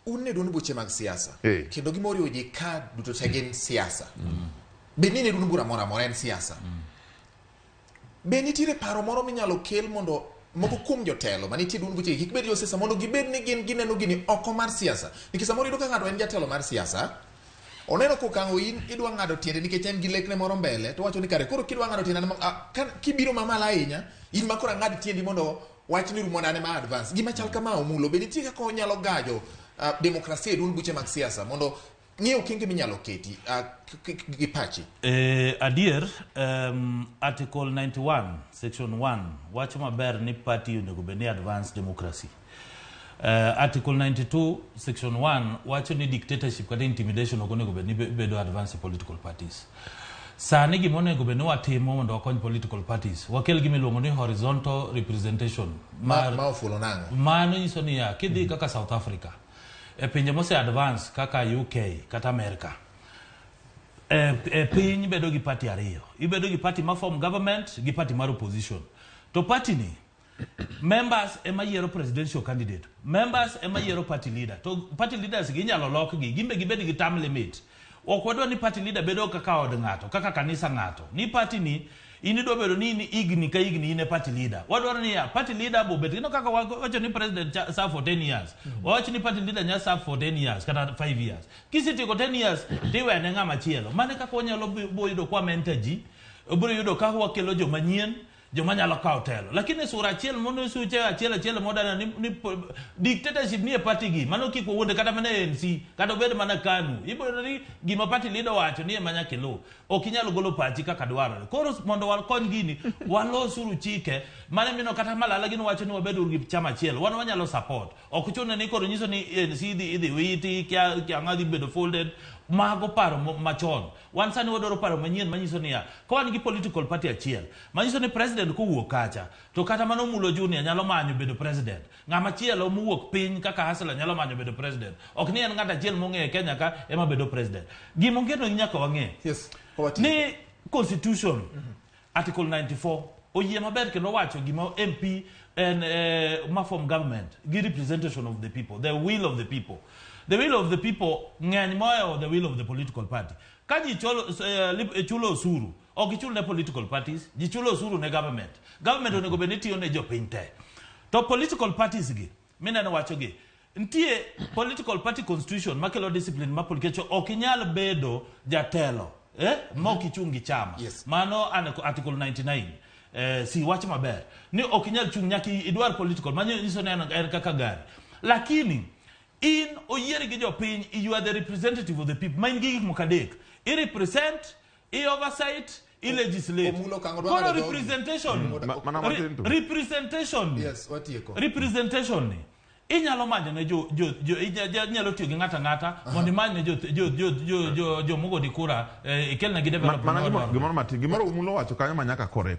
Unne duond buche mag siasa. Kendo gimoriwo ji ka duto te gin siasa. Be nini duond bura moro amora en siasa. Be nitiere paro moro minyalo kel mondo moko kuom jotelo manitie duond buche kik bed josiasa mondo gibed ni gineno gini oko mar siasa. Nikech samoro iyudo ka ng'ato en jatelo mar siasa, oneno kokang'o in idwa ng'ado tiende nikech en gi lekne moro mbele, to wacho ni kare koro kidwa ng'ado tiende kibiro mamalo ahinya, in ma koro ng'ad tiendi mondo wach ni rumo nane ma advance. Gima chal kama Omullo, be nitie kaka onyalo gajo demokrasia e duond buche mag siasa mondo ng'eyo okenge minyalo keti gi pachi. Adier, Article 91, Section 1, wacho maber ni party onego bed ni advance democracy. Article 92, Section 1, wacho ni dictatorship kata intimidation ok onego bed ni bedo advance political parties. Sani gima onego bed ni watimo mondo wakony political parties, wakel gima iluongo ni horizontal representation. Ma ofulo nang'o? Mano nyiso ni kidhi kaka South Africa, e pinje mose advance kaka UK kata America, piny bedo gi party ariyo. Ibedo gi party ma form government gi party mar opposition. To party ni members ema yiero presidential candidate, members ema yiero party leader. To party leaders gi inyalo lokgi, gimbe gibed gi term limit. Ok wadwa ni party leader bedo kaka od ng'ato, kaka kanisa ng'ato. Ni party ni inido bedo ni igni ka igni ine party leader. Wadwa ni party leader bo bedo kaka wacho ni president serve for 10 years. Wacho ni party leader nya serve for 10 years kata 5 years. Kisitieko 10 years tiwe ne ng'ama chielo. Mane kaka onyalo boyudo kwa mentorji, obiro yudo ka wakelo joma nyien, joma nyalo kawo telo. Lakini sura achiel mondo suche achiel modana ni dictatorship ni e party gi mano kiko wuonde kata mana ANC kata obed mana KANU. Ibiro ni gima party leader wacho ni emanya kelo. Ok inyalo golo pachi kaka dwarore. Koro mondo wakony gini walosuru chike mane mino kata malala gino wacho ni wabedo gi chama achiel. Wan wanyalo support. Ok chuno ni koro nyiso ni ANC idhi witi kya ng'adhi bedo folded. Mago paro machon. Wan sani wadoro paro manyien manyiso ni ka wan gi political party achiel manyiso ni president kowuok kacha to kata mano Omullo Junior nyalo manyo bedo president. Ng'ama chielo mowuok piny kaka Hasla nyalo manyo bedo president. Ok ni en ng'at achiel mong'e Kenya ka ema bedo president. Gima ongeno nyaka wang'e. Yes. Ni constitution Article 94 oyie maber kendo wacho gima MP and ma form government gi representation of the people, the will of the people. The will of the people ng'eny moyo the will of the political party. Ka ji chulo osuru, ok ichul ne political parties, ji chulo osuru ne government. Government onego bed ni tiyo ne jopiny te. To political parties gi, mineno wacho gi, nitie political party constitution makelo discipline ma political ok inyal bedo jatelo, ma ok ichungi chama. Yes. Mano Article 99. Si wach maber ni ok inyal chung nyaka idwar political manyo nyiso ne en kaka gari. Lakini in oyiere gi jopiny, you are the representative of the people. Ma in gi gik moko adek. I represent, I oversight, I legislate. Koro representation. Yes, watieko. Representation ni inyalo manyo ne inyalo tiyo gi ng'ata mondo imany ne jo mogo di kura ikelna gi development. Gimoro Omullo wacho kanyo ma nyaka correct.